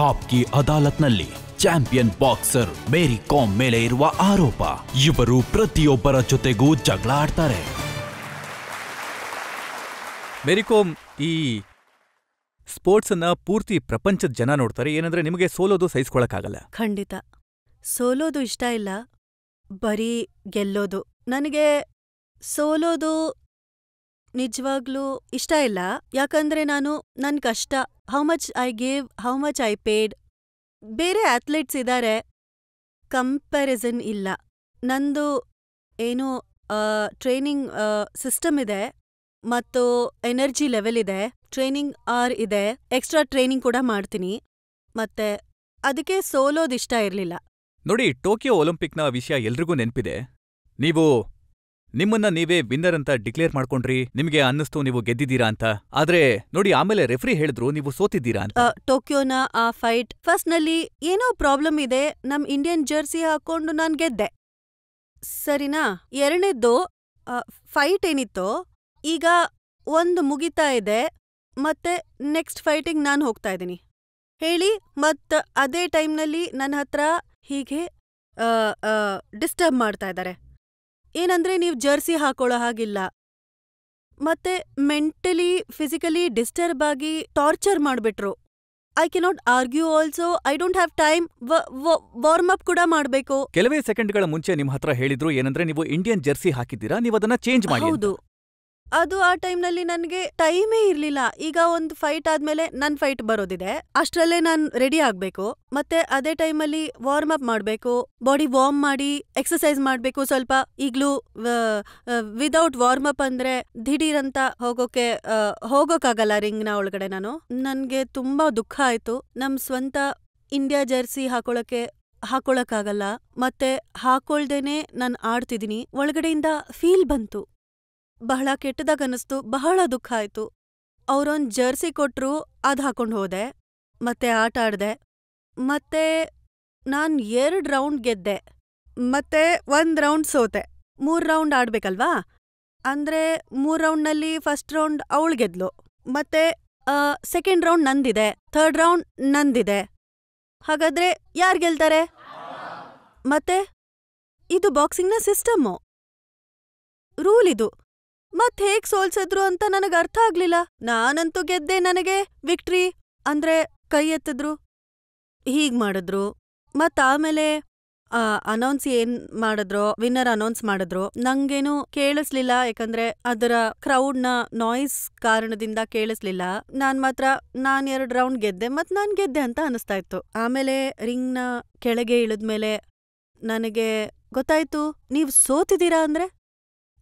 Aapki ಅದಾಲತ್ನಲ್ಲಿ champion boxer ಮೇರಿ com ಮೇಲೆ ಇರುವ ಆರೋಪ. ಇವರು ಪ್ರತಿಯೊಬ್ಬರ ಜೊತೆಗೂ ಜಗಳ ಆಡ್ತಾರೆ. ಮೇರಿ ಕಾಮ್ ಈ ಸ್ಪೋರ್ಟ್ಸ್ ಅನ್ನ ಪೂರ್ತಿ ಪ್ರಪಂಚದ ಜನ ನೋಡ್ತಾರೆ. ಏನಂದ್ರೆ ನಿಮಗೆ ಸೋಲೋದು ಸಹಿಸ್ಕೊಳಕ್ಕಾಗಲ್ಲ. ಖಂಡಿತ ಸೋಲೋದು ಇಷ್ಟ ಇಲ್ಲ, ಬರೀ ಗೆಲ್ಲೋದು. ನನಗೆ ಸೋಲೋದು ನಿಜವಾಗ್ಲೂ ಇಷ್ಟ ಇಲ್ಲ. ಯಾಕಂದ್ರೆ ನಾನು ನನ್ ಕಷ್ಟ, how much I gave, how much I paid. ಬೇರೆ ಅಥ್ಲೆಟ್ಸ್ ಇದಾರೆ, ಕಂಪ್ಯಾರಿಸನ್ ಇಲ್ಲ. ನಂದು ಏನು ಟ್ರೈನಿಂಗ್ ಸಿಸ್ಟಮ್ ಇದೆ, ಮತ್ತು ಎನರ್ಜಿ ಲೆವೆಲ್ ಇದೆ, ಟ್ರೈನಿಂಗ್ ಆರ್ ಇದೆ, ಎಕ್ಸ್ಟ್ರಾ ಟ್ರೈನಿಂಗ್ ಕೂಡ ಮಾಡ್ತೀನಿ. ಮತ್ತೆ ಅದಕ್ಕೆ ಸೋಲೋದಿಷ್ಟ ಇರ್ಲಿಲ್ಲ. ನೋಡಿ, ಟೋಕಿಯೋ ಒಲಿಂಪಿಕ್ನ ವಿಷಯ ಎಲ್ರಿಗೂ ನೆನ್ಪಿದೆ. ನೀವು ನಿಮ್ಮನ್ನ ನೀವೇ ವಿನ್ನರ್ ಅಂತ ಡಿಕ್ಲೇರ್ ಮಾಡ್ಕೊಂಡ್ರಿ. ನಿಮ್ಗೆ ಅನ್ನಿಸ್ತು ನೀವು ಗೆದ್ದಿದ್ದೀರಾ ಅಂತ. ಆದ್ರೆ ನೋಡಿ, ಆಮೇಲೆ ರೆಫ್ರಿ ಹೇಳಿದ್ರು ನೀವು ಸೋತಿದ್ದೀರಾ ಅಂತ. ಟೋಕಿಯೋನ ಆ ಫೈಟ್ ಫಸ್ಟ್ನಲ್ಲಿ ಏನೋ ಪ್ರಾಬ್ಲಮ್ ಇದೆ, ನಮ್ ಇಂಡಿಯನ್ ಜರ್ಸಿ ಹಾಕೊಂಡು ನಾನ್ ಗೆದ್ದೆ, ಸರಿನಾ? ಎರಡನೇದ್ದು ಫೈಟ್ ಏನಿತ್ತೋ ಈಗ ಒಂದು ಮುಗಿತಾ ಇದೆ, ಮತ್ತೆ ನೆಕ್ಸ್ಟ್ ಫೈಟಿಂಗ್ ನಾನ್ ಹೋಗ್ತಾ ಇದ್ದೀನಿ ಹೇಳಿ. ಮತ್ ಅದೇ ಟೈಮ್ನಲ್ಲಿ ನನ್ನ ಹತ್ರ ಹೀಗೆ ಡಿಸ್ಟರ್ಬ್ ಮಾಡ್ತಾ ಇದ್ದಾರೆ. ಏನಂದ್ರೆ ನೀವ್ ಜರ್ಸಿ ಹಾಕೊಳ್ಳೋ ಹಾಗಿಲ್ಲ, ಮತ್ತೆ ಮೆಂಟಲಿ ಫಿಸಿಕಲಿ ಡಿಸ್ಟರ್ಬ್ ಆಗಿ ಟಾರ್ಚರ್ ಮಾಡ್ಬಿಟ್ರು. I cannot argue also, I don't have time. Warm up ಕೂಡ ಮಾಡ್ಬೇಕು. ಕೆಲವೇ ಸೆಕೆಂಡ್ಗಳ ಮುಂಚೆ ನಿಮ್ ಹತ್ರ ಹೇಳಿದ್ರು ಏನಂದ್ರೆ ನೀವು ಇಂಡಿಯನ್ ಜರ್ಸಿ ಹಾಕಿದ್ದೀರಾ, ನೀವು ಅದನ್ನ ಚೇಂಜ್ ಮಾಡಿ. ಹೌದು, ಅದು ಆ ಟೈಮ್ನಲ್ಲಿ ನನ್ಗೆ ಟೈಮೇ ಇರ್ಲಿಲ್ಲ. ಈಗ ಒಂದು ಫೈಟ್ ಆದ್ಮೇಲೆ ನನ್ ಫೈಟ್ ಬರೋದಿದೆ, ಅಷ್ಟ್ರಲ್ಲೇ ನಾನ್ ರೆಡಿ ಆಗ್ಬೇಕು. ಮತ್ತೆ ಅದೇ ಟೈಮಲ್ಲಿ ವಾರ್ಮ್ ಅಪ್ ಮಾಡ್ಬೇಕು, ಬಾಡಿ ವಾರ್ಮ್ ಮಾಡಿ ಎಕ್ಸರ್ಸೈಸ್ ಮಾಡ್ಬೇಕು ಸ್ವಲ್ಪ. ಈಗ್ಲೂ ವಿದೌಟ್ ವಾರ್ಮ್ ಅಪ್ ಅಂದ್ರೆ ದಿಢೀರಂತ ಹೋಗೋಕ್ಕಾಗಲ್ಲ ರಿಂಗ್ನ ಒಳಗಡೆ. ನನ್ಗೆ ತುಂಬಾ ದುಃಖ ಆಯ್ತು. ನಮ್ ಸ್ವಂತ ಇಂಡಿಯಾ ಜರ್ಸಿ ಹಾಕೊಳಕ್ಕಾಗಲ್ಲ, ಮತ್ತೆ ಹಾಕೊಳ್ದೇನೆ ನಾನ್ ಆಡ್ತಿದೀನಿ. ಒಳಗಡೆಯಿಂದ ಫೀಲ್ ಬಂತು, ಬಹಳ ಕೆಟ್ಟದಾಗ ಅನಿಸ್ತು, ಬಹಳ ದುಃಖ ಆಯ್ತು. ಅವ್ರೊಂದ್ ಜರ್ಸಿ ಕೊಟ್ರು, ಅದ್ ಹಾಕೊಂಡ್ ಹೋದೆ, ಮತ್ತೆ ಆಟ ಆಡ್ದೆ. ಮತ್ತೆ ನಾನ್ 2 ರೌಂಡ್ ಗೆದ್ದೆ, ಮತ್ತೆ 1 ರೌಂಡ್ ಸೋತೆ. 3 ರೌಂಡ್ ಆಡ್ಬೇಕಲ್ವಾ? ಅಂದ್ರೆ 3 ರೌಂಡ್ನಲ್ಲಿ ಫಸ್ಟ್ ರೌಂಡ್ ಅವಳು ಗೆದ್ಲು, ಮತ್ತೆ ಸೆಕೆಂಡ್ ರೌಂಡ್ ನಂದಿದೆ, ಥರ್ಡ್ ರೌಂಡ್ ನಂದಿದೆ. ಹಾಗಾದ್ರೆ ಯಾರ್ ಗೆಲ್ತಾರೆ? ಮತ್ತೆ ಇದು ಬಾಕ್ಸಿಂಗ್ನ ಸಿಸ್ಟಮ್ಮು, ರೂಲ್ ಇದು. ಮತ್ ಹೇಗ್ ಸೋಲ್ಸಿದ್ರು ಅಂತ ನನಗ್ ಅರ್ಥ ಆಗ್ಲಿಲ್ಲ. ನಾನಂತೂ ಗೆದ್ದೆ, ನನಗೆ ವಿಕ್ಟ್ರಿ ಅಂದ್ರೆ ಕೈ ಎತ್ತಿದ್ರು, ಹೀಗ್ ಮಾಡಿದ್ರು. ಮತ್ ಆಮೇಲೆ ಅನೌನ್ಸ್ ಏನ್ ಮಾಡಿದ್ರು, ವಿನ್ನರ್ ಅನೌನ್ಸ್ ಮಾಡಿದ್ರು. ನಂಗೇನು ಕೇಳಿಸ್ಲಿಲ್ಲ, ಯಾಕಂದ್ರೆ ಅದರ ಕ್ರೌಡ್ನ ನಾಯ್ಸ್ ಕಾರಣದಿಂದ ಕೇಳಿಸ್ಲಿಲ್ಲ. ನಾನ್ 2 ರೌಂಡ್ ಗೆದ್ದೆ, ಮತ್ ನಾನ್ ಗೆದ್ದೆ ಅಂತ ಅನಿಸ್ತಾ ಇತ್ತು. ಆಮೇಲೆ ರಿಂಗ್ನ ಕೆಳಗೆ ಇಳಿದ್ಮೇಲೆ ನನಗೆ ಗೊತ್ತಾಯ್ತು ನೀವ್ ಸೋತಿದ್ದೀರಾ ಅಂದ್ರೆ.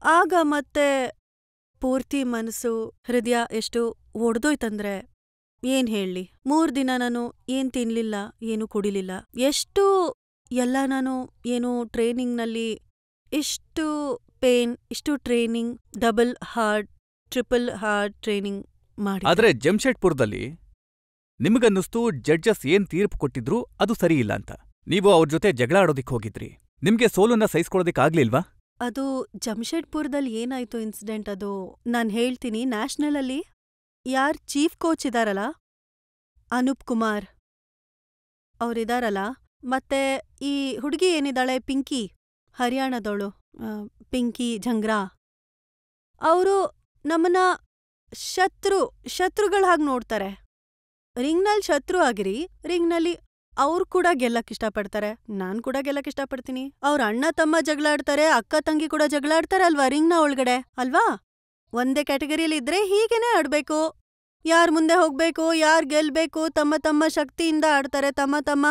ಆಗ ಮತ್ತೆ ಪೂರ್ತಿ ಮನಸ್ಸು, ಹೃದಯ ಎಷ್ಟು ಒಡ್ದೋಯ್ತಂದ್ರೆ ಏನ್ ಹೇಳಿ. 3 ದಿನ ನಾನು ಏನ್ ತಿನ್ಲಿಲ್ಲ, ಏನು ಕುಡಿಲಿಲ್ಲ. ಎಷ್ಟು ಎಲ್ಲ ನಾನು ಏನು ಟ್ರೈನಿಂಗ್ನಲ್ಲಿ ಇಷ್ಟು ಪೇನ್, ಇಷ್ಟು training, double hard, triple hard training ಮಾಡಿ. ಆದ್ರೆ ಜಮ್ಶೆಡ್ಪುರದಲ್ಲಿ ನಿಮಗನ್ನಿಸ್ತು ಜಡ್ಜಸ್ ಏನ್ ತೀರ್ಪು ಕೊಟ್ಟಿದ್ರು ಅದು ಸರಿ ಇಲ್ಲ ಅಂತ. ನೀವು ಅವ್ರ ಜೊತೆ ಜಗಳ ಆಡೋದಿಕ್ ಹೋಗಿದ್ರಿ. ನಿಮ್ಗೆ ಸೋಲನ್ನ ಸಹಿಸ್ಕೊಳ್ಳೋದಿಕ್ಕಾಗ್ಲಿಲ್ವಾ? ಅದು ಜಮ್ಶೆಡ್ಪುರದಲ್ಲಿ ಏನಾಯ್ತು ಇನ್ಸಿಡೆಂಟ್, ಅದು ನಾನ್ ಹೇಳ್ತೀನಿ. ನ್ಯಾಷನಲ್ ಅಲ್ಲಿ ಯಾರ್ ಚೀಫ್ ಕೋಚ್ ಇದಾರಲ್ಲ, ಅನೂಪ್ ಕುಮಾರ್ ಅವ್ರಿದಾರಲ್ಲ, ಮತ್ತೆ ಈ ಹುಡುಗಿ ಏನಿದಾಳೆ ಪಿಂಕಿ, ಹರಿಯಾಣದವಳು, ಪಿಂಕಿ ಝಂಗ್ರಾ, ಅವರು ನಮ್ಮನ್ನ ಶತ್ರುಗಳ ಹಾಗೆ ನೋಡ್ತಾರೆ. ರಿಂಗ್ನಲ್ಲಿ ಶತ್ರು ಆಗಿರಿ, ರಿಂಗ್ನಲ್ಲಿ ಅವ್ರು ಕೂಡ ಗೆಲ್ಲಕ್ ಇಷ್ಟಪಡ್ತಾರೆ, ನಾನ್ ಕೂಡ ಗೆಲ್ಲಕ್ ಇಷ್ಟಪಡ್ತೀನಿ. ಅವ್ರ ಅಣ್ಣ ತಮ್ಮ ಜಗಳಾಡ್ತಾರೆ, ಅಕ್ಕ ತಂಗಿ ಕೂಡ ಜಗಳಾಡ್ತಾರೆ ಅಲ್ವಾ ರಿಂಗ್ನ ಒಳಗಡೆ, ಅಲ್ವಾ? ಒಂದೇ ಕ್ಯಾಟಗರಿಯಲ್ಲಿ ಇದ್ರೆ ಹೀಗೇನೆ ಆಡ್ಬೇಕು. ಯಾರ್ ಮುಂದೆ ಹೋಗ್ಬೇಕು, ಯಾರ್ ಗೆಲ್ಬೇಕು, ತಮ್ಮ ತಮ್ಮ ಶಕ್ತಿಯಿಂದ ಆಡ್ತಾರೆ, ತಮ್ಮ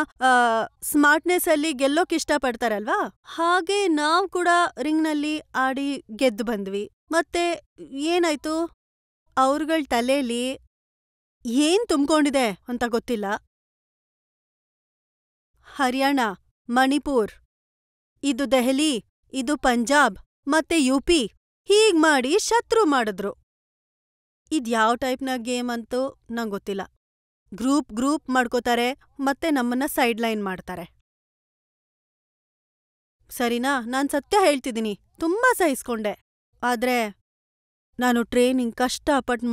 ಸ್ಮಾರ್ಟ್ನೆಸ್ ಅಲ್ಲಿ ಗೆಲ್ಲೋಕ್ ಇಷ್ಟಪಡ್ತಾರೆ ಅಲ್ವಾ? ಹಾಗೆ ನಾವ್ ಕೂಡ ರಿಂಗ್ನಲ್ಲಿ ಆಡಿ ಗೆದ್ದು ಬಂದ್ವಿ. ಮತ್ತೆ ಏನಾಯ್ತು, ಅವ್ರಗಳ ತಲೆಯಲ್ಲಿ ಏನ್ ತುಂಬ್ಕೊಂಡಿದೆ ಅಂತ ಗೊತ್ತಿಲ್ಲ. ಹರಿಯಾಣ, ಮಣಿಪುರ್, ಇದು ದೆಹಲಿ, ಇದು ಪಂಜಾಬ್, ಮತ್ತೆ ಯುಪಿ, ಹೀಗ್ ಮಾಡಿ ಶತ್ರು ಮಾಡಿದ್ರು. ಇದ್ಯಾವ್ ಟೈಪ್ನ ಗೇಮ್ ಅಂತೂ ನಂಗೊತ್ತಿಲ್ಲ. ಗ್ರೂಪ್ ಮಾಡ್ಕೋತಾರೆ, ಮತ್ತೆ ನಮ್ಮನ್ನ ಸೈಡ್ ಲೈನ್ ಮಾಡ್ತಾರೆ. ಸರಿನಾ? ನಾನ್ ಸತ್ಯ ಹೇಳ್ತಿದ್ದೀನಿ, ತುಂಬಾ ಸಹಿಸ್ಕೊಂಡೆ. ಆದ್ರೆ ನಾನು ಟ್ರೈನಿಂಗ್ ಕಷ್ಟಪಟ್ಟು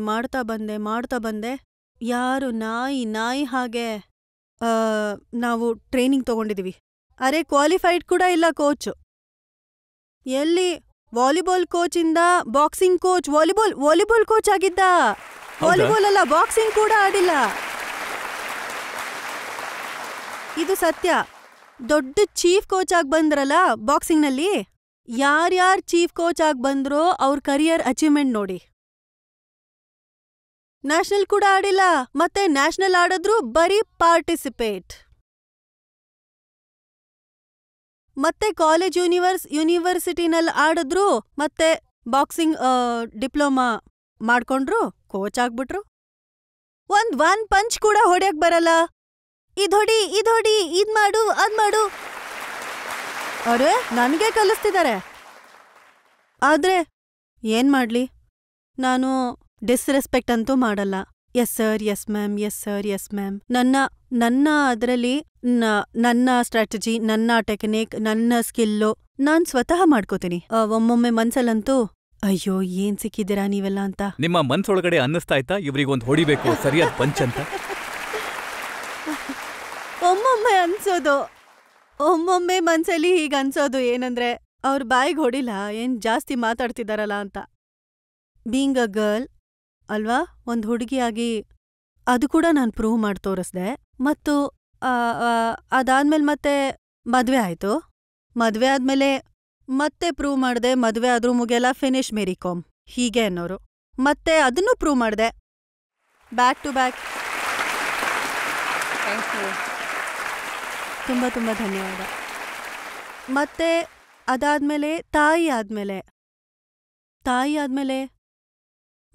ಮಾಡ್ತಾ ಬಂದೆ. ಯಾರು ನಾಯಿ ಹಾಗೆ ನಾವು ಟ್ರೈನಿಂಗ್ ತಗೊಂಡಿದೀವಿ. ಅರೆ ಕ್ವಾಲಿಫೈಡ್ ಕೂಡ ಇಲ್ಲ ಕೋಚ್. ಎಲ್ಲಿ ವಾಲಿಬಾಲ್ ಕೋಚಿಂದ ಬಾಕ್ಸಿಂಗ್ ಕೋಚ್, ವಾಲಿಬಾಲ್ ಕೋಚ್ ಆಗಿದ್ದ. ವಾಲಿಬಾಲ್ ಅಲ್ಲ, ಬಾಕ್ಸಿಂಗ್ ಕೂಡ ಆಡಿಲ್ಲ. ಇದು ಸತ್ಯ. ದೊಡ್ಡ ಚೀಫ್ ಕೋಚ್ ಆಗಿ ಬಂದ್ರಲ್ಲ ಬಾಕ್ಸಿಂಗ್ನಲ್ಲಿ, ಯಾರ್ಯಾರ್ ಚೀಫ್ ಕೋಚ್ ಆಗಿ ಬಂದ್ರೋ ಅವ್ರ ಕರಿಯರ್ ಅಚೀವ್ಮೆಂಟ್ ನೋಡಿ. ನ್ಯಾಷನಲ್ ಕೂಡ ಆಡಿಲ್ಲ, ಮತ್ತೆ ನ್ಯಾಷನಲ್ ಆಡಿದ್ರು ಬರೀ ಪಾರ್ಟಿಸಿಪೇಟ್. ಮತ್ತೆ ಕಾಲೇಜ್ ಯೂನಿವರ್ಸಿಟಿನಲ್ಲಿ ಆಡಿದ್ರು, ಮತ್ತೆ ಬಾಕ್ಸಿಂಗ್ ಡಿಪ್ಲೊಮಾ ಮಾಡ್ಕೊಂಡ್ರು, ಕೋಚ್ ಆಗ್ಬಿಟ್ರು. ಒನ್ ಪಂಚ್ ಕೂಡ ಹೊಡ್ಯಕ್ ಬರಲ್ಲ. ಇದೊಡಿ ಇದ್ ಮಾಡು ಅದ್ ಮಾಡು. ಅರೆ ನನಗೆ ಕಲಿಸ್ತಿದ್ದಾರೆ. ಆದ್ರೆ ಏನ್ ಮಾಡ್ಲಿ, ನಾನು ಡಿಸ್ರೆಸ್ಪೆಕ್ಟ್ ಅಂತೂ ಮಾಡಲ್ಲ. Yes sir, yes ma'am, yes sir, yes ma'am. ನನ್ನ ಅದರಲ್ಲಿ ನನ್ನ ಸ್ಟ್ರಾಟಜಿ, ನನ್ನ ಟೆಕ್ನಿಕ್, ನನ್ನ ಸ್ಕಿಲ್ಲು ನಾನ್ ಸ್ವತಃ ಮಾಡ್ಕೋತೀನಿ. ಒಮ್ಮೊಮ್ಮೆ ಮನ್ಸಲ್ಲಂತೂ ಅಯ್ಯೋ ಏನ್ ಸಿಕ್ಕಿದ್ದೀರಾ ನೀವೆಲ್ಲ ಅಂತ. ನಿಮ್ಮ ಮನ್ಸೊಳಗಡೆ ಅನ್ನಿಸ್ತಾ ಇತ್ತಾ ಇವ್ರಿಗೊಂದು ಹೊಡಿಬೇಕು ಸರಿಯಾದ ಪಂಚ್ ಅಂತ? ಒಮ್ಮೊಮ್ಮೆ ಮನ್ಸಲ್ಲಿ ಹೀಗ ಅನ್ಸೋದು ಏನಂದ್ರೆ, ಅವ್ರ ಬಾಯಿಗೆ ಹೊಡಿಲ್ಲ, ಏನ್ ಜಾಸ್ತಿ ಮಾತಾಡ್ತಿದಾರಲ್ಲ ಅಂತ. ಬೀಂಗ್ ಅ ಗರ್ಲ್ ಅಲ್ವಾ, ಒಂದ್ ಹುಡುಗಿಯಾಗಿ ಅದು ಕೂಡ ನಾನ್ ಪ್ರೂವ್ ಮಾಡಿ ತೋರಿಸ್ದೆ. ಮತ್ತು ಅದಾದ್ಮೇಲೆ ಮತ್ತೆ ಮದ್ವೆ ಆಯ್ತು. ಮದ್ವೆ ಆದ್ಮೇಲೆ ಮತ್ತೆ ಪ್ರೂವ್ ಮಾಡ್ದೆ. ಮದ್ವೆ ಆದ್ರೂ ಮುಗಿಯಲ್ಲ, ಫಿನಿಶ್ ಮೇರಿ ಕಾಮ್ ಹೀಗೆ ಅನ್ನೋರು. ಮತ್ತೆ ಅದನ್ನೂ ಪ್ರೂವ್ ಮಾಡ್ದೆ, ಬ್ಯಾಕ್ ಟು ಬ್ಯಾಕ್. ತುಂಬಾ ತುಂಬಾ ಧನ್ಯವಾದ. ಮತ್ತೆ ಅದಾದ್ಮೇಲೆ ತಾಯಿ ಆದ್ಮೇಲೆ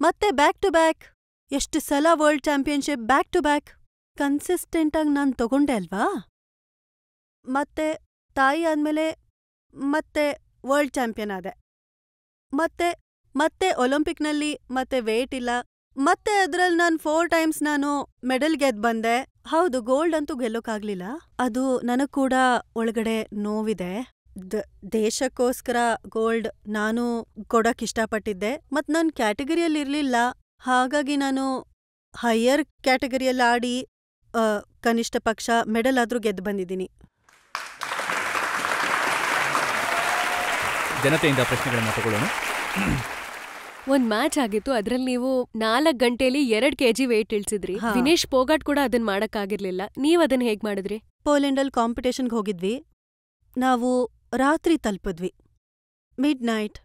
ಮತ್ತೆ ಬ್ಯಾಕ್ ಟು ಬ್ಯಾಕ್. ಎಷ್ಟು ಸಲ world championship back to back consistent ಆಗಿ ನಾನು ತಗೊಂಡೆ ಅಲ್ವಾ. ಮತ್ತೆ ತಾಯಿ ಆದ್ಮೇಲೆ ಮತ್ತೆ ವರ್ಲ್ಡ್ ಚಾಂಪಿಯನ್ ಆದೆ. ಮತ್ತೆ ಒಲಿಂಪಿಕ್ನಲ್ಲಿ ಮತ್ತೆ ವೇಟ್ ಇಲ್ಲ. ಮತ್ತೆ ಅದ್ರಲ್ಲಿ ನಾನು 4 ಟೈಮ್ಸ್ ನಾನು ಮೆಡಲ್ ಗೆದ್ದು ಬಂದೆ. ಹೌದು, ಗೋಲ್ಡ್ ಅಂತೂ ಗೆಲ್ಲೋಕಾಗ್ಲಿಲ್ಲ. ಅದು ನನಗ್ ಕೂಡ ಒಳಗಡೆ ನೋವಿದೆ. ದೇಶಕ್ಕೋಸ್ಕರ ಗೋಲ್ಡ್ ನಾನು ಕೊಡಕ್ ಇಷ್ಟಪಟ್ಟಿದ್ದೆ. ಮತ್ ನನ್ ಕ್ಯಾಟಗರಿಯಲ್ಲಿ ಇರ್ಲಿಲ್ಲ, ಹಾಗಾಗಿ ನಾನು ಹೈಯರ್ ಕ್ಯಾಟಗರಿಯಲ್ಲಿ ಆಡಿ ಕನಿಷ್ಠ ಪಕ್ಷ ಮೆಡಲ್ ಆದ್ರೂ ಗೆದ್ದು ಬಂದಿದ್ದೀನಿ. ಜನತೆಯಿಂದ ಪ್ರಶ್ನೆಗಳನ್ನ ತಗೊಳ್ಳೋಣ. ಒಂದ್ ಮ್ಯಾಚ್ ಆಗಿತ್ತು, ಅದ್ರಲ್ಲಿ ನೀವು 4 ಗಂಟೆಲಿ 2 kg ವೇಟ್ ಇಳಿಸಿದ್ರಿ. ವಿನೇಶ್ ಪೋಗಾಟ್ ಕೂಡ ಅದನ್ನ ಮಾಡಕ್ಕಾಗಿರ್ಲಿಲ್ಲ. ನೀವ್ ಅದನ್ನ ಹೇಗ್ ಮಾಡಿದ್ರಿ? ಪೋಲೆಂಡಲ್ಲಿ ಕಾಂಪಿಟೇಷನ್ಗೆ ಹೋಗಿದ್ವಿ. ನಾವು ರಾತ್ರಿ ತಲುಪಿದ್ವಿ, ಮಿಡ್ ನೈಟ್.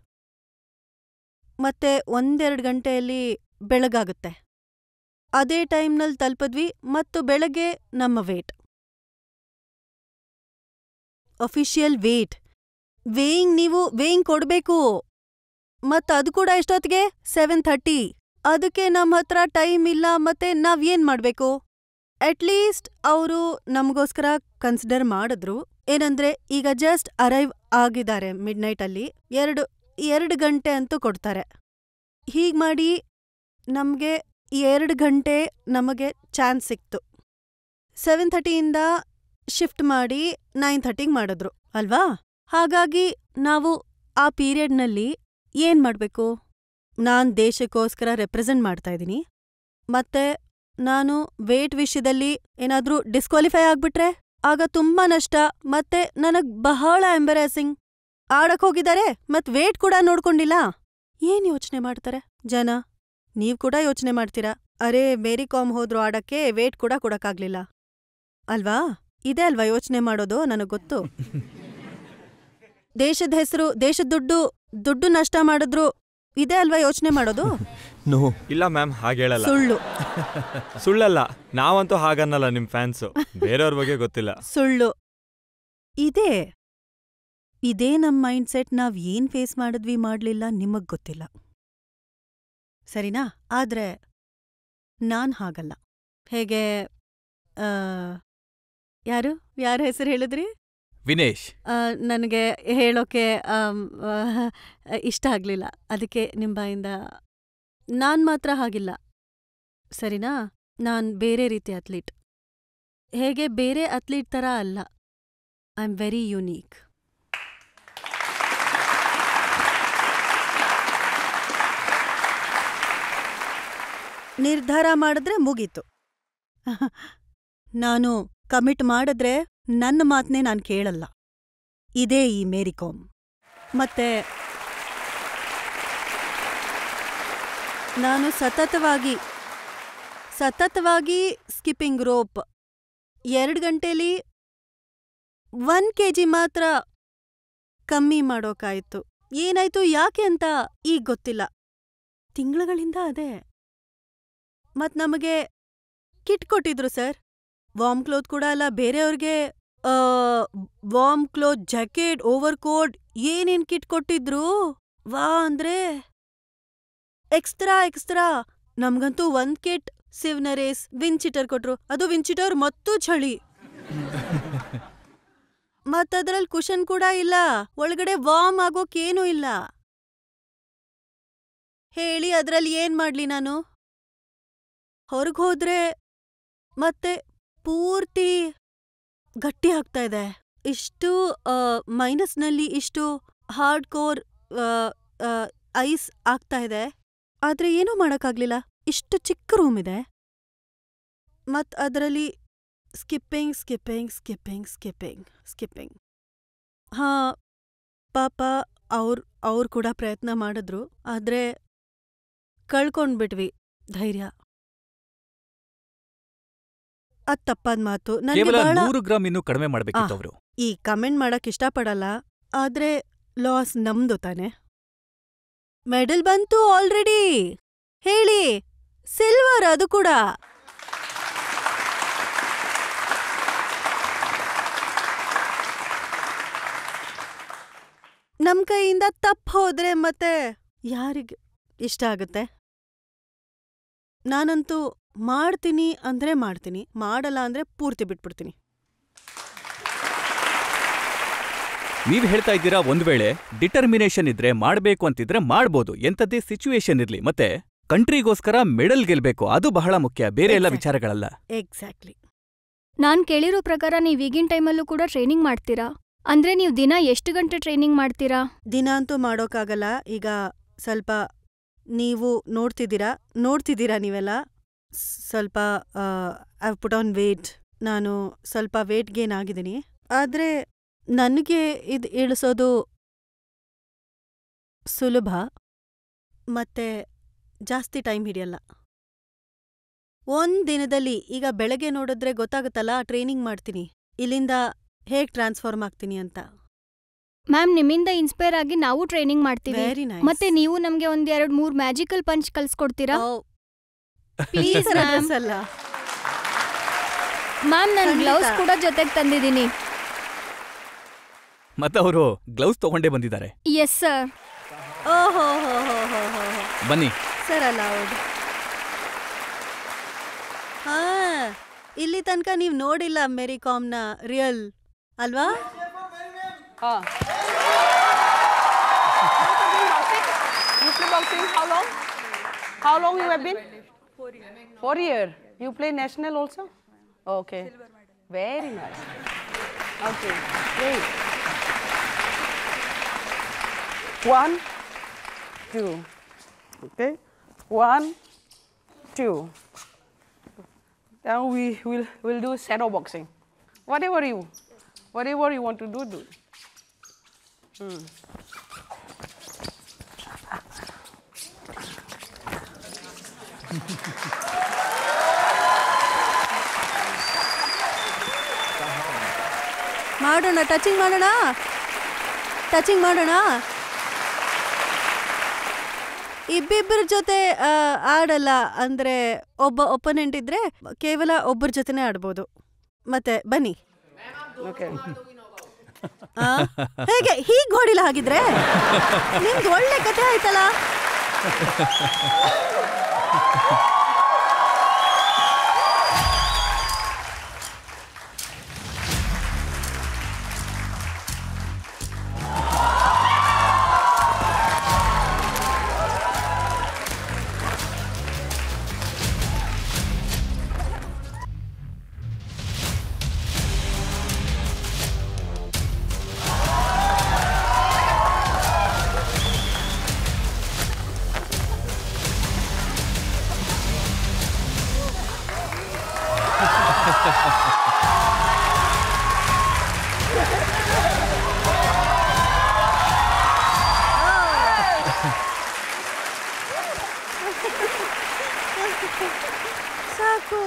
ಮತ್ತೆ 1-2 ಗಂಟೆಯಲ್ಲಿ ಬೆಳಗಾಗುತ್ತೆ. ಅದೇ ಟೈಮ್ನಲ್ಲಿ ತಲುಪಿದ್ವಿ. ಮತ್ತು ಬೆಳಗ್ಗೆ ನಮ್ಮ ವೇಟ್, ಅಫಿಷಿಯಲ್ ವೇಯಿಂಗ್ ನೀವು ವೇಯಿಂಗ್ ಕೊಡ್ಬೇಕು. ಮತ್ ಅದು ಕೂಡ ಎಷ್ಟೊತ್ತಿಗೆ? 7:30. ಅದಕ್ಕೆ ನಮ್ಮ ಹತ್ರ ಟೈಮ್ ಇಲ್ಲ. ಮತ್ತೆ ನಾವ್ ಏನ್ ಮಾಡ್ಬೇಕು? ಅಟ್ಲೀಸ್ಟ್ ಅವರು ನಮಗೋಸ್ಕರ ಕನ್ಸಿಡರ್ ಮಾಡಿದ್ರು. ಏನಂದ್ರೆ, ಈಗ ಜಸ್ಟ್ ಅರೈವ್ ಆಗಿದ್ದಾರೆ ಮಿಡ್ ನೈಟಲ್ಲಿ, 2 ಗಂಟೆ ಅಂತೂ ಕೊಡ್ತಾರೆ. ಹೀಗ್ ಮಾಡಿ ನಮ್ಗೆ 2 ಗಂಟೆ ನಮಗೆ ಚಾನ್ಸ್ ಸಿಕ್ತು. 7:30ಯಿಂದ ಶಿಫ್ಟ್ ಮಾಡಿ 9:30ಗೆ ಮಾಡಿದ್ರು ಅಲ್ವಾ. ಹಾಗಾಗಿ ನಾವು ಆ ಪೀರಿಯಡ್ನಲ್ಲಿ ಏನ್ ಮಾಡ್ಬೇಕು? ನಾನ್ ದೇಶಕ್ಕೋಸ್ಕರ ರೆಪ್ರೆಸೆಂಟ್ ಮಾಡ್ತಾ ಇದ್ದೀನಿ. ಮತ್ತೆ ನಾನು ವೇಟ್ ವಿಷಯದಲ್ಲಿ ಏನಾದ್ರೂ ಡಿಸ್ಕ್ವಾಲಿಫೈ ಆಗ್ಬಿಟ್ರೆ ಆಗ ತುಂಬಾ ನಷ್ಟ. ಮತ್ತೆ ನನಗ್ ಬಹಳ ಎಂಬರಾಸಿಂಗ್. ಆಡಕ್ ಹೋಗಿದ್ದಾರೆ, ಮತ್ ವೇಟ್ ಕೂಡ ನೋಡ್ಕೊಂಡಿಲ್ಲ. ಏನ್ ಯೋಚನೆ ಮಾಡ್ತಾರೆ ಜನ? ನೀವ್ ಕೂಡ ಯೋಚನೆ ಮಾಡ್ತೀರಾ, ಅರೆ ಮೇರಿ ಕಾಮ್ ಹೋದ್ರು ಆಡಕ್ಕೆ, ವೇಟ್ ಕೂಡ ಕೊಡಕ್ಕಾಗ್ಲಿಲ್ಲ ಅಲ್ವಾ? ಇದೇ ಅಲ್ವಾ ಯೋಚನೆ ಮಾಡೋದು? ನನಗ್ ಗೊತ್ತು. ದೇಶದ ಹೆಸರು, ದೇಶದ ದುಡ್ಡು ನಷ್ಟ ಮಾಡಿದ್ರು, ಇದೇ ಅಲ್ವಾ ಯೋಚನೆ ಮಾಡೋದು? ಇಲ್ಲ ಮ್ಯಾಮ್, ಹಾಗೆ ಹೇಳಲ್ಲ. ಸುಳ್ಳಲ್ಲ. ನಾವಂತೂ ಹಾಗನ್ನಲ್ಲ. ನಿಮ್ ಫ್ಯಾನ್ಸು ಬೇರೆಯವ್ರ ಬಗ್ಗೆ ಗೊತ್ತಿಲ್ಲ. ಸುಳ್ಳು. ಇದೇ ನಮ್ ಮೈಂಡ್ ಸೆಟ್. ನಾವ್ ಏನ್ ಫೇಸ್ ಮಾಡಿದ್ವಿ ಮಾಡ್ಲಿಲ್ಲ ನಿಮಗ್ ಗೊತ್ತಿಲ್ಲ, ಸರಿನಾ? ಆದ್ರೆ ನಾನ್ ಹಾಗಲ್ಲ. ಹೇಗೆ ಯಾರ ಹೆಸರು ಹೇಳಿದ್ರಿ? ವಿನೇಶ್. ನನಗೆ ಹೇಳೋಕೆ ಇಷ್ಟ ಆಗ್ಲಿಲ್ಲ, ಅದಕ್ಕೆ ನಿಮ್ ಬಾಯಿಂದ. ನಾನ್ ಮಾತ್ರ ಹಾಗಿಲ್ಲ, ಸರಿನಾ? ನಾನ್ ಬೇರೆ ರೀತಿ ಅಥ್ಲೀಟ್. ಹೇಗೆ ಬೇರೆ ಅಥ್ಲೀಟ್ ಥರ ಅಲ್ಲ. I am very unique. ನಿರ್ಧಾರ ಮಾಡಿದ್ರೆ ಮುಗೀತು. ನಾನು ಕಮಿಟ್ ಮಾಡಿದ್ರೆ ನನ್ನ ಮಾತನ್ನೇ ನಾನು ಕೇಳಲ್ಲ. ಇದೇ ಈ ಮೇರಿ ಕಾಮ್. ಮತ್ತೆ ನಾನು ಸತತವಾಗಿ ಸ್ಕಿಪ್ಪಿಂಗ್ ರೋಪ್ 2 ಗಂಟೆಲಿ 1 kg ಮಾತ್ರ ಕಮ್ಮಿ ಮಾಡೋಕಾಯ್ತು. ಏನಾಯ್ತು ಯಾಕೆ ಅಂತ ಈಗ ಗೊತ್ತಿಲ್ಲ. ತಿಂಗಳುಗಳಿಂದ ಅದೇ. ಮತ್ ನಮಗೆ ಕಿಟ್ ಕೊಟ್ಟಿದ್ರು ಸರ್. ವಾರ್ಮ್ ಕ್ಲೋತ್ ಕೂಡ ಅಲ್ಲ, ಬೇರೆಯವ್ರಿಗೆ warm cloth, jacket, over coat ಏನೇನ್ ಕಿಟ್ ಕೊಟ್ಟಿದ್ರು. ವಾ ಅಂದ್ರೆ ಎಕ್ಸ್ಟ್ರಾ. ನಮ್ಗಂತೂ 1 ಕಿಟ್ ಸಿವ್ನರೇಸ್ ವಿಂಚಿಟರ್ ಕೊಟ್ರು. ಅದು ವಿಂಚಿಟರ್ ಮತ್ತೂ ಚಳಿ. ಮತ್ತದ್ರಲ್ಲಿ ಕುಷನ್ ಕೂಡ ಇಲ್ಲ, ಒಳಗಡೆ ವಾರ್ಮ್ ಆಗೋಕೇನೂ ಇಲ್ಲ. ಹೇಳಿ ಅದ್ರಲ್ಲಿ ಏನ್ ಮಾಡ್ಲಿ ನಾನು? ಹೊರಗೋದ್ರೆ ಮತ್ತೆ ಪೂರ್ತಿ ಗಟ್ಟಿ ಆಗ್ತಾ ಇದೆ. ಇಷ್ಟು ಮೈನಸ್ನಲ್ಲಿ ಇಷ್ಟು ಹಾರ್ಡ್ ಕೋರ್ ಐಸ್ ಆಗ್ತಾ ಇದೆ. ಆದ್ರೆ ಏನೂ ಮಾಡಕ್ಕಾಗ್ಲಿಲ್ಲ. ಇಷ್ಟು ಚಿಕ್ಕ ರೂಮ್ ಇದೆ, ಮತ್ ಅದರಲ್ಲಿ ಸ್ಕಿಪ್ಪಿಂಗ್. ಹಾ, ಪಾಪ ಅವ್ರು ಕೂಡ ಪ್ರಯತ್ನ ಮಾಡಿದ್ರು, ಆದ್ರೆ ಕಳ್ಕೊಂಡ್ಬಿಟ್ವಿ ಧೈರ್ಯ. ಅದ್ ತಪ್ಪಾದ್ ಮಾತು. ನನಗೆ ಕೇವಲ ಬಹಳ 100 ಗ್ರಾಮ್ ಇನ್ನೂ ಕಡಿಮೆ ಮಾಡ್ಬೇಕಿತ್ತು ಅವರು. ಈ ಕಮೆಂಟ್ ಮಾಡಕ್ ಇಷ್ಟಪಡಲ್ಲ, ಆದ್ರೆ ಲಾಸ್ ನಮ್ದು ತಾನೆ. ಮೆಡಲ್ ಬಂತು ಆಲ್ರೆಡಿ. ಹೇಳಿ, ಸಿಲ್ವರ್ ಅದು ಕೂಡ. ನಮ್ ಕೈಯಿಂದ ತಪ್ಪು ಹೋದ್ರೆ ಮತ್ತೆ ಯಾರಿಗೆ ಇಷ್ಟ ಆಗುತ್ತೆ? ನಾನಂತೂ ಮಾಡ್ತೀನಿ ಅಂದ್ರೆ ಮಾಡ್ತೀನಿ, ಮಾಡಲ್ಲ ಅಂದ್ರೆ ಪೂರ್ತಿ ಬಿಟ್ಬಿಡ್ತೀನಿ. ನೀವ್ ಹೇಳ್ತಾ ಇದ್ದೀರಾ, ಒಂದ್ ವೇಳೆ ಡಿಟರ್ಮಿನೇಷನ್ ಇದ್ರೆ ಮಾಡ್ಬೇಕು ಅಂತಿದ್ರೆ ಮಾಡ್ಬೋದು, ಎಂತದ್ದೇ ಸಿಚುವೇಶನ್ ಇರ್ಲಿ. ಮತ್ತೆ ಕಂಟ್ರಿಗೋಸ್ಕರ ಮೆಡಲ್ ಗೆಲ್ಬೇಕು, ಅದು ಬಹಳ ಮುಖ್ಯ, ಬೇರೆ ಎಲ್ಲ ವಿಚಾರಗಳಲ್ಲ. ಎಕ್ಸಾಕ್ಟ್ಲಿ. ನಾನ್ ಕೇಳಿರೋ ಪ್ರಕಾರ ನೀವ್ ಈಗಿನ ಟೈಮಲ್ಲೂ ಕೂಡ ಟ್ರೈನಿಂಗ್ ಮಾಡ್ತೀರಾ? ಅಂದ್ರೆ ನೀವು ದಿನ ಎಷ್ಟು ಗಂಟೆ ಟ್ರೈನಿಂಗ್ ಮಾಡ್ತೀರಾ? ದಿನ ಅಂತೂ ಮಾಡೋಕ್ಕಾಗಲ್ಲ. ಈಗ ಸ್ವಲ್ಪ ನೀವು ನೋಡ್ತಿದ್ದೀರಾ ನೀವೆಲ್ಲ. ಸ್ವಲ್ಪ ಐ ಪುಟ್ ಆನ್ ವೇಟ್. ನಾನು ಸ್ವಲ್ಪ ವೇಟ್ ಗೇನ್ ಆಗಿದ್ದೀನಿ. ಆದ್ರೆ ನನಗೆ ಇದು ಇಳಿಸೋದು ಸುಲಭ, ಮತ್ತೆ ಜಾಸ್ತಿ ಟೈಮ್ ಹಿಡಿಯಲ್ಲ. ಒಂದ್ ದಿನದಲ್ಲಿ, ಈಗ ಬೆಳಗ್ಗೆ ನೋಡಿದ್ರೆ ಗೊತ್ತಾಗುತ್ತಲ್ಲ, ಟ್ರೈನಿಂಗ್ ಮಾಡ್ತೀನಿ, ಇಲ್ಲಿಂದ ಹೇಗ್ ಟ್ರಾನ್ಸ್ಫಾರ್ಮ್ ಆಗ್ತೀನಿ ಅಂತ. ಮ್ಯಾಮ್, ನಿಮ್ಮಿಂದ ಇನ್ಸ್ಪೈರ್ ಆಗಿ ನಾವು ಟ್ರೈನಿಂಗ್ ಮಾಡ್ತೀವಿ. Very nice. ಮತ್ತೆ ನೀವು ನಮ್ಗೆ 1-2-3 ಮ್ಯಾಜಿಕಲ್ ಪಂಚ್ ಕಲ್ಸ್ಕೊಡ್ತೀರಾ? Please ma'am. ಅಲ್ಲ, ಮ್ಯಾಮ್, ನಾನು ಖಂಡಿತ. ಗ್ಲೌಸ್ ಕೂಡ ಜೊತೆಗೆ ತಂದಿದ್ದೀನಿ. ಮತ್ತೆ ಅವರು ಗ್ಲೌಸ್ ತಗೊಂಡೇ ಬಂದಿದ್ದಾರೆ. Yes sir. ಓಹೋ ಬನ್ನಿ. ಸರ್ ಅಲ್ಲ, ಹೌದು. ಹಾ, ಇಲ್ಲಿ ತನಕ ನೀವ್ ನೋಡಿಲ್ಲ ಮೇರಿ ಕಾಮ್ನ ರಿಯಲ್ ಅಲ್ವಾ? You play boxing how long? How long you have been? 4 years. You play national also? Okay. Very nice. Okay. Great. 1, 2. Okay. 1, 2. Now we'll do shadow boxing. Whatever you want to do. ಮಾಡೋಣ, touching ಮಾಡೋಣ. ಇಬ್ಬಿಬ್ಬರ ಜೊತೆ ಆಡಲ್ಲ, ಅಂದ್ರೆ ಒಬ್ಬ opponent ಇದ್ರೆ ಕೇವಲ ಒಬ್ಬರ ಜೊತೆನೇ ಆಡ್ಬೋದು. ಮತ್ತೆ ಬನ್ನಿ. Okay. ಹೇಗೆ ಹೀಗ್ ಹೊಡಿಲ್ಲ? ಹಾಗಿದ್ರೆ ನಿಮ್ದು ಒಳ್ಳೆ ಕಥೆ ಆಯ್ತಲ್ಲ. ಸಾಕು.